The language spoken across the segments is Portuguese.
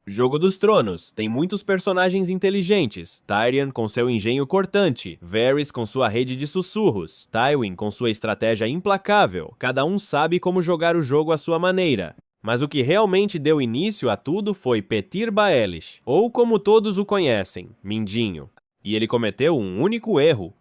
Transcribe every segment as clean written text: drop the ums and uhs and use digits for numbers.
Jogo dos Tronos tem muitos personagens inteligentes, Tyrion com seu engenho cortante, Varys com sua rede de sussurros, Tywin com sua estratégia implacável, cada um sabe como jogar o jogo à sua maneira. Mas o que realmente deu início a tudo foi Petyr Baelish, ou como todos o conhecem, Mindinho. E ele cometeu um único erro,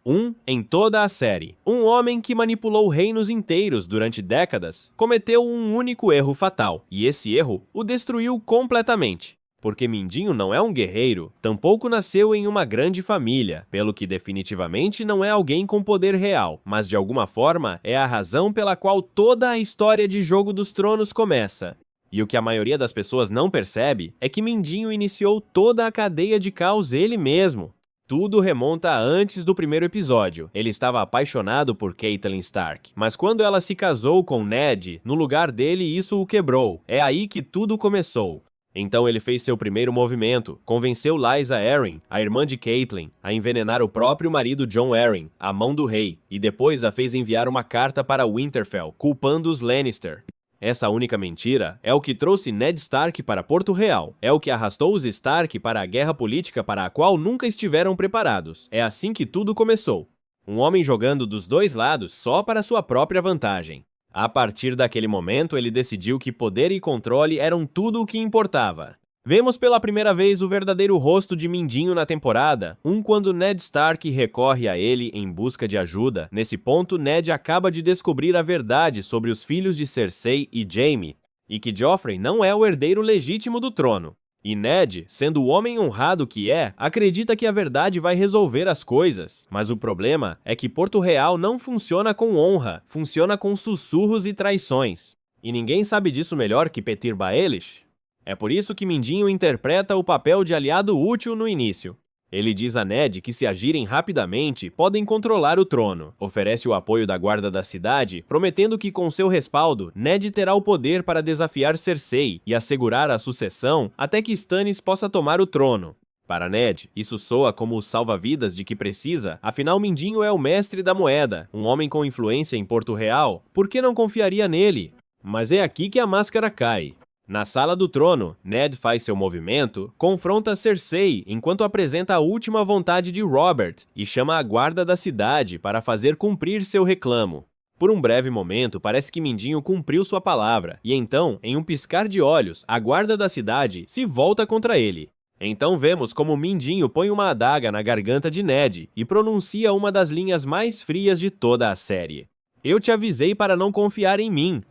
em toda a série. Um homem que manipulou reinos inteiros durante décadas cometeu um único erro fatal, e esse erro o destruiu completamente. Porque Mindinho não é um guerreiro, tampouco nasceu em uma grande família, pelo que definitivamente não é alguém com poder real, mas de alguma forma é a razão pela qual toda a história de Jogo dos Tronos começa. E o que a maioria das pessoas não percebe é que Mindinho iniciou toda a cadeia de caos ele mesmo. Tudo remonta a antes do primeiro episódio. Ele estava apaixonado por Catelyn Stark, mas quando ela se casou com Ned, no lugar dele isso o quebrou. É aí que tudo começou. Então ele fez seu primeiro movimento, convenceu Lysa Arryn, a irmã de Catelyn, a envenenar o próprio marido Jon Arryn, a mão do rei, e depois a fez enviar uma carta para Winterfell, culpando os Lannister. Essa única mentira é o que trouxe Ned Stark para Porto Real, é o que arrastou os Stark para a guerra política para a qual nunca estiveram preparados. É assim que tudo começou. Um homem jogando dos dois lados só para sua própria vantagem. A partir daquele momento, ele decidiu que poder e controle eram tudo o que importava. Vemos pela primeira vez o verdadeiro rosto de Mindinho na temporada, quando Ned Stark recorre a ele em busca de ajuda. Nesse ponto, Ned acaba de descobrir a verdade sobre os filhos de Cersei e Jaime, e que Joffrey não é o herdeiro legítimo do trono. E Ned, sendo o homem honrado que é, acredita que a verdade vai resolver as coisas. Mas o problema é que Porto Real não funciona com honra, funciona com sussurros e traições. E ninguém sabe disso melhor que Petyr Baelish. É por isso que Mindinho interpreta o papel de aliado útil no início. Ele diz a Ned que se agirem rapidamente, podem controlar o trono. Oferece o apoio da guarda da cidade, prometendo que com seu respaldo, Ned terá o poder para desafiar Cersei e assegurar a sucessão até que Stannis possa tomar o trono. Para Ned, isso soa como o salva-vidas de que precisa, afinal Mindinho é o mestre da moeda, um homem com influência em Porto Real. Por que não confiaria nele? Mas é aqui que a máscara cai. Na Sala do Trono, Ned faz seu movimento, confronta Cersei enquanto apresenta a última vontade de Robert e chama a guarda da cidade para fazer cumprir seu reclamo. Por um breve momento, parece que Mindinho cumpriu sua palavra, e então, em um piscar de olhos, a guarda da cidade se volta contra ele. Então vemos como Mindinho põe uma adaga na garganta de Ned e pronuncia uma das linhas mais frias de toda a série. Eu te avisei para não confiar em mim.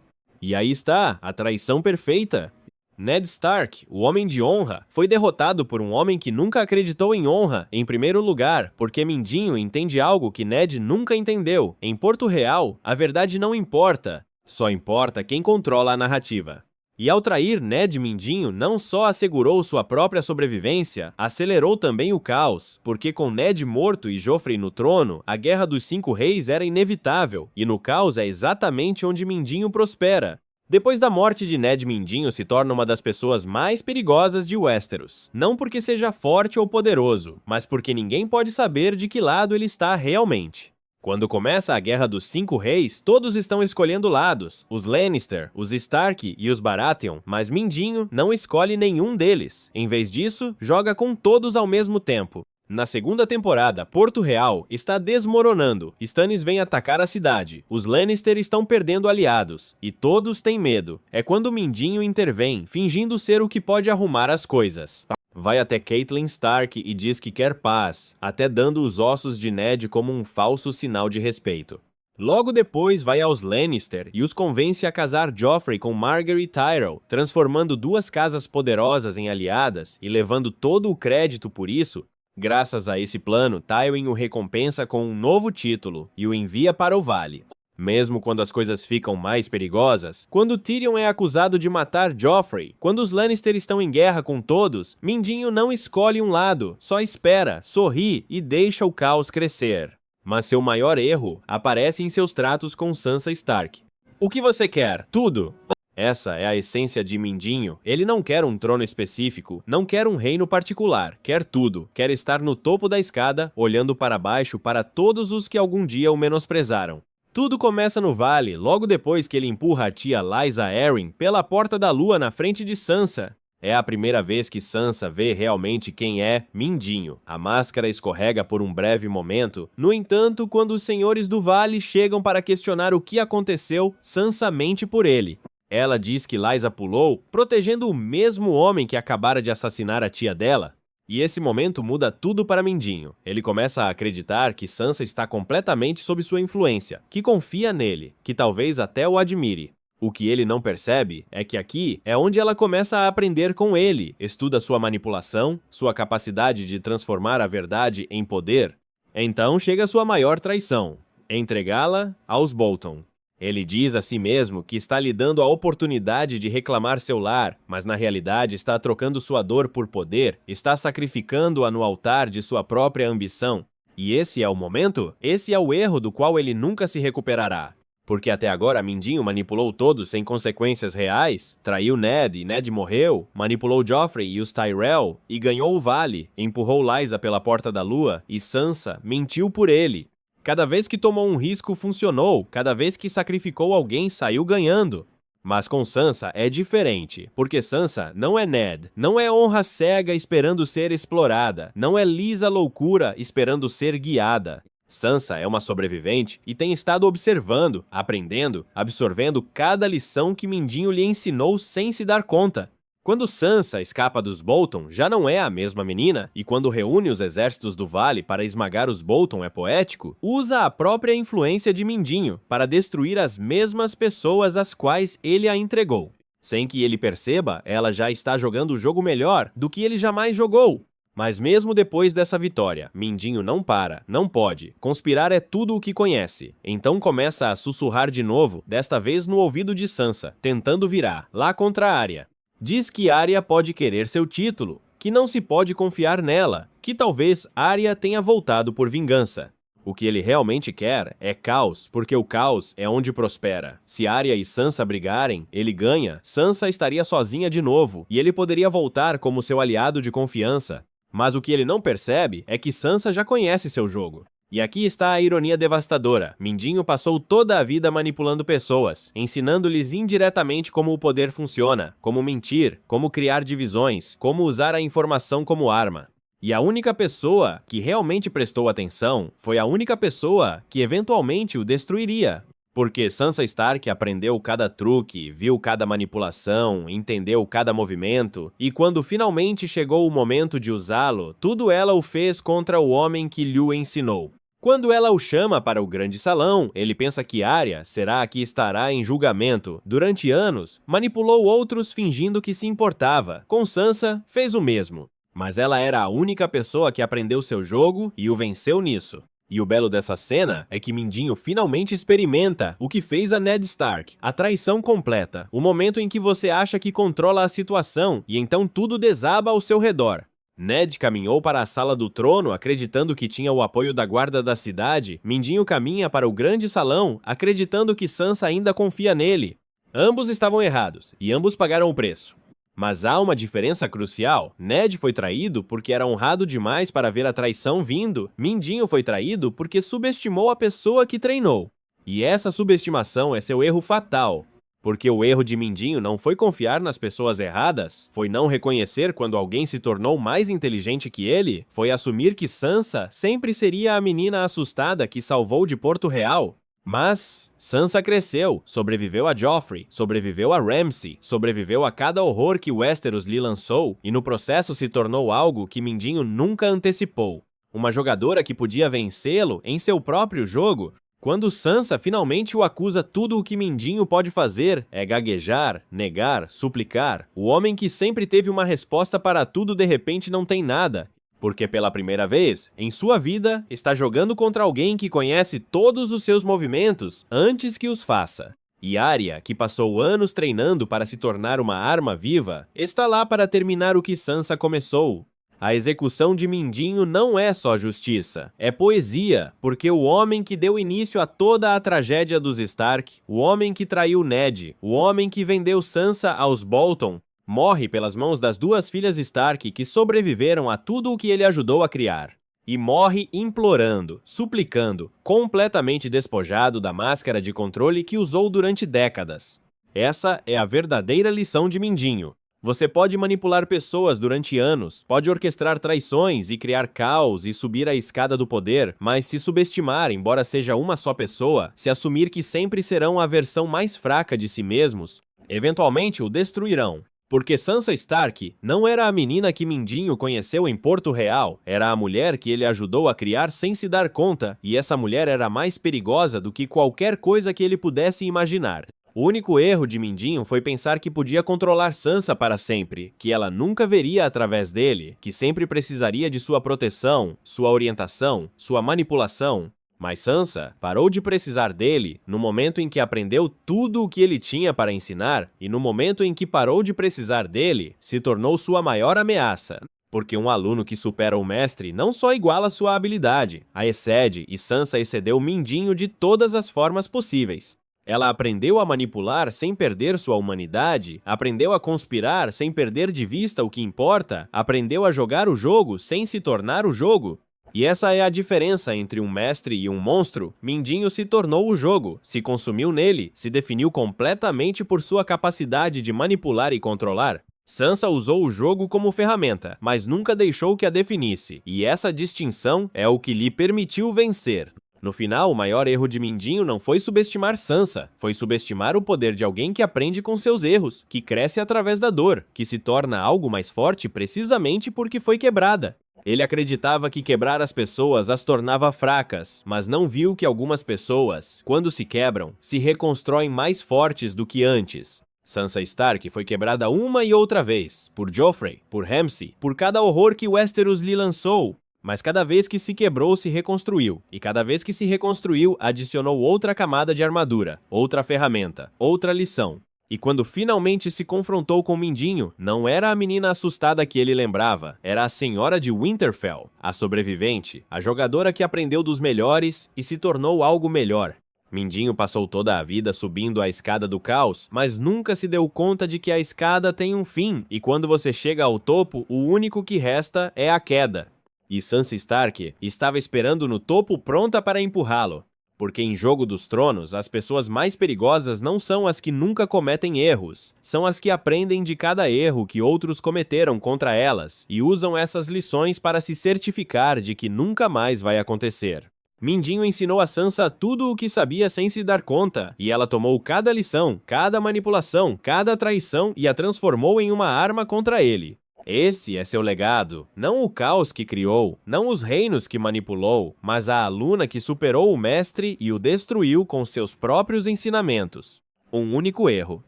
E aí está, a traição perfeita. Ned Stark, o homem de honra, foi derrotado por um homem que nunca acreditou em honra, em primeiro lugar, porque Mindinho entende algo que Ned nunca entendeu. Em Porto Real, a verdade não importa, só importa quem controla a narrativa. E ao trair Ned Mindinho, não só assegurou sua própria sobrevivência, acelerou também o caos, porque com Ned morto e Joffrey no trono, a Guerra dos Cinco Reis era inevitável, e no caos é exatamente onde Mindinho prospera. Depois da morte de Ned, Mindinho se torna uma das pessoas mais perigosas de Westeros. Não porque seja forte ou poderoso, mas porque ninguém pode saber de que lado ele está realmente. Quando começa a Guerra dos Cinco Reis, todos estão escolhendo lados, os Lannister, os Stark e os Baratheon, mas Mindinho não escolhe nenhum deles. Em vez disso, joga com todos ao mesmo tempo. Na segunda temporada, Porto Real está desmoronando, Stannis vem atacar a cidade, os Lannister estão perdendo aliados, e todos têm medo. É quando Mindinho intervém, fingindo ser o que pode arrumar as coisas. Vai até Catelyn Stark e diz que quer paz, até dando os ossos de Ned como um falso sinal de respeito. Logo depois vai aos Lannister e os convence a casar Joffrey com Margaery Tyrell, transformando duas casas poderosas em aliadas e levando todo o crédito por isso. Graças a esse plano, Tywin o recompensa com um novo título e o envia para o Vale. Mesmo quando as coisas ficam mais perigosas, quando Tyrion é acusado de matar Joffrey, quando os Lannister estão em guerra com todos, Mindinho não escolhe um lado, só espera, sorri e deixa o caos crescer. Mas seu maior erro aparece em seus tratos com Sansa Stark. O que você quer? Tudo! Essa é a essência de Mindinho. Ele não quer um trono específico, não quer um reino particular, quer tudo. Quer estar no topo da escada, olhando para baixo para todos os que algum dia o menosprezaram. Tudo começa no vale, logo depois que ele empurra a tia Lysa Arryn pela Porta da Lua na frente de Sansa. É a primeira vez que Sansa vê realmente quem é Mindinho. A máscara escorrega por um breve momento. No entanto, quando os senhores do vale chegam para questionar o que aconteceu, Sansa mente por ele. Ela diz que Lysa pulou, protegendo o mesmo homem que acabara de assassinar a tia dela. E esse momento muda tudo para Mindinho. Ele começa a acreditar que Sansa está completamente sob sua influência, que confia nele, que talvez até o admire. O que ele não percebe é que aqui é onde ela começa a aprender com ele, estuda sua manipulação, sua capacidade de transformar a verdade em poder. Então chega sua maior traição, entregá-la aos Bolton. Ele diz a si mesmo que está lhe dando a oportunidade de reclamar seu lar, mas na realidade está trocando sua dor por poder, está sacrificando-a no altar de sua própria ambição. E esse é o momento? Esse é o erro do qual ele nunca se recuperará. Porque até agora Mindinho manipulou todos sem consequências reais, traiu Ned e Ned morreu, manipulou Joffrey e os Tyrell e ganhou o vale, empurrou Lysa pela Porta da Lua e Sansa mentiu por ele. Cada vez que tomou um risco funcionou, cada vez que sacrificou alguém saiu ganhando. Mas com Sansa é diferente, porque Sansa não é Ned, não é honra cega esperando ser explorada, não é lisa loucura esperando ser guiada. Sansa é uma sobrevivente e tem estado observando, aprendendo, absorvendo cada lição que Mindinho lhe ensinou sem se dar conta. Quando Sansa escapa dos Bolton, já não é a mesma menina, e quando reúne os exércitos do Vale para esmagar os Bolton é poético, usa a própria influência de Mindinho para destruir as mesmas pessoas às quais ele a entregou. Sem que ele perceba, ela já está jogando o jogo melhor do que ele jamais jogou. Mas mesmo depois dessa vitória, Mindinho não para, não pode. Conspirar é tudo o que conhece. Então começa a sussurrar de novo, desta vez no ouvido de Sansa, tentando virar, lá contra Arya. Diz que Arya pode querer seu título, que não se pode confiar nela, que talvez Arya tenha voltado por vingança. O que ele realmente quer é caos, porque o caos é onde prospera. Se Arya e Sansa brigarem, ele ganha, Sansa estaria sozinha de novo, e ele poderia voltar como seu aliado de confiança. Mas o que ele não percebe é que Sansa já conhece seu jogo. E aqui está a ironia devastadora. Mindinho passou toda a vida manipulando pessoas, ensinando-lhes indiretamente como o poder funciona, como mentir, como criar divisões, como usar a informação como arma. E a única pessoa que realmente prestou atenção foi a única pessoa que eventualmente o destruiria. Porque Sansa Stark aprendeu cada truque, viu cada manipulação, entendeu cada movimento, e quando finalmente chegou o momento de usá-lo, tudo ela o fez contra o homem que lhe o ensinou. Quando ela o chama para o grande salão, ele pensa que Arya será a que estará em julgamento. Durante anos, manipulou outros fingindo que se importava. Com Sansa, fez o mesmo. Mas ela era a única pessoa que aprendeu seu jogo e o venceu nisso. E o belo dessa cena é que Mindinho finalmente experimenta o que fez a Ned Stark, a traição completa, o momento em que você acha que controla a situação e então tudo desaba ao seu redor. Ned caminhou para a sala do trono acreditando que tinha o apoio da guarda da cidade, Mindinho caminha para o grande salão acreditando que Sansa ainda confia nele. Ambos estavam errados e ambos pagaram o preço. Mas há uma diferença crucial. Ned foi traído porque era honrado demais para ver a traição vindo. Mindinho foi traído porque subestimou a pessoa que treinou. E essa subestimação é seu erro fatal. Porque o erro de Mindinho não foi confiar nas pessoas erradas, foi não reconhecer quando alguém se tornou mais inteligente que ele, foi assumir que Sansa sempre seria a menina assustada que salvou de Porto Real. Mas Sansa cresceu, sobreviveu a Joffrey, sobreviveu a Ramsay, sobreviveu a cada horror que Westeros lhe lançou e no processo se tornou algo que Mindinho nunca antecipou. Uma jogadora que podia vencê-lo em seu próprio jogo. Quando Sansa finalmente o acusa, tudo o que Mindinho pode fazer é gaguejar, negar, suplicar. O homem que sempre teve uma resposta para tudo de repente não tem nada. Porque pela primeira vez, em sua vida, está jogando contra alguém que conhece todos os seus movimentos antes que os faça. E Arya, que passou anos treinando para se tornar uma arma viva, está lá para terminar o que Sansa começou. A execução de Mindinho não é só justiça, é poesia, porque o homem que deu início a toda a tragédia dos Stark, o homem que traiu Ned, o homem que vendeu Sansa aos Bolton, morre pelas mãos das duas filhas Stark que sobreviveram a tudo o que ele ajudou a criar. E morre implorando, suplicando, completamente despojado da máscara de controle que usou durante décadas. Essa é a verdadeira lição de Mindinho. Você pode manipular pessoas durante anos, pode orquestrar traições e criar caos e subir a escada do poder, mas se subestimar, embora seja uma só pessoa, se assumir que sempre serão a versão mais fraca de si mesmos, eventualmente o destruirão. Porque Sansa Stark não era a menina que Mindinho conheceu em Porto Real, era a mulher que ele ajudou a criar sem se dar conta, e essa mulher era mais perigosa do que qualquer coisa que ele pudesse imaginar. O único erro de Mindinho foi pensar que podia controlar Sansa para sempre, que ela nunca veria através dele, que sempre precisaria de sua proteção, sua orientação, sua manipulação. Mas Sansa parou de precisar dele no momento em que aprendeu tudo o que ele tinha para ensinar, e no momento em que parou de precisar dele, se tornou sua maior ameaça. Porque um aluno que supera o mestre não só iguala sua habilidade, a excede, e Sansa excedeu Mindinho de todas as formas possíveis. Ela aprendeu a manipular sem perder sua humanidade, aprendeu a conspirar sem perder de vista o que importa, aprendeu a jogar o jogo sem se tornar o jogo. E essa é a diferença entre um mestre e um monstro. Mindinho se tornou o jogo, se consumiu nele, se definiu completamente por sua capacidade de manipular e controlar. Sansa usou o jogo como ferramenta, mas nunca deixou que a definisse, e essa distinção é o que lhe permitiu vencer. No final, o maior erro de Mindinho não foi subestimar Sansa, foi subestimar o poder de alguém que aprende com seus erros, que cresce através da dor, que se torna algo mais forte precisamente porque foi quebrada. Ele acreditava que quebrar as pessoas as tornava fracas, mas não viu que algumas pessoas, quando se quebram, se reconstroem mais fortes do que antes. Sansa Stark foi quebrada uma e outra vez, por Joffrey, por Ramsay, por cada horror que Westeros lhe lançou. Mas cada vez que se quebrou, se reconstruiu. E cada vez que se reconstruiu, adicionou outra camada de armadura, outra ferramenta, outra lição. E quando finalmente se confrontou com Mindinho, não era a menina assustada que ele lembrava, era a Senhora de Winterfell, a sobrevivente, a jogadora que aprendeu dos melhores e se tornou algo melhor. Mindinho passou toda a vida subindo a escada do caos, mas nunca se deu conta de que a escada tem um fim, e quando você chega ao topo, o único que resta é a queda. E Sansa Stark estava esperando no topo pronta para empurrá-lo. Porque em Jogo dos Tronos, as pessoas mais perigosas não são as que nunca cometem erros, são as que aprendem de cada erro que outros cometeram contra elas e usam essas lições para se certificar de que nunca mais vai acontecer. Mindinho ensinou a Sansa tudo o que sabia sem se dar conta, e ela tomou cada lição, cada manipulação, cada traição e a transformou em uma arma contra ele. Esse é seu legado, não o caos que criou, não os reinos que manipulou, mas a aluna que superou o mestre e o destruiu com seus próprios ensinamentos. Um único erro: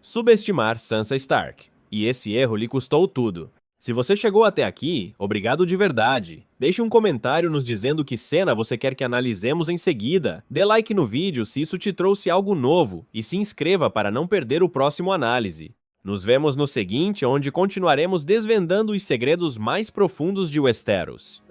subestimar Sansa Stark. E esse erro lhe custou tudo. Se você chegou até aqui, obrigado de verdade. Deixe um comentário nos dizendo que cena você quer que analisemos em seguida. Dê like no vídeo se isso te trouxe algo novo e se inscreva para não perder o próximo análise. Nos vemos no seguinte, onde continuaremos desvendando os segredos mais profundos de Westeros.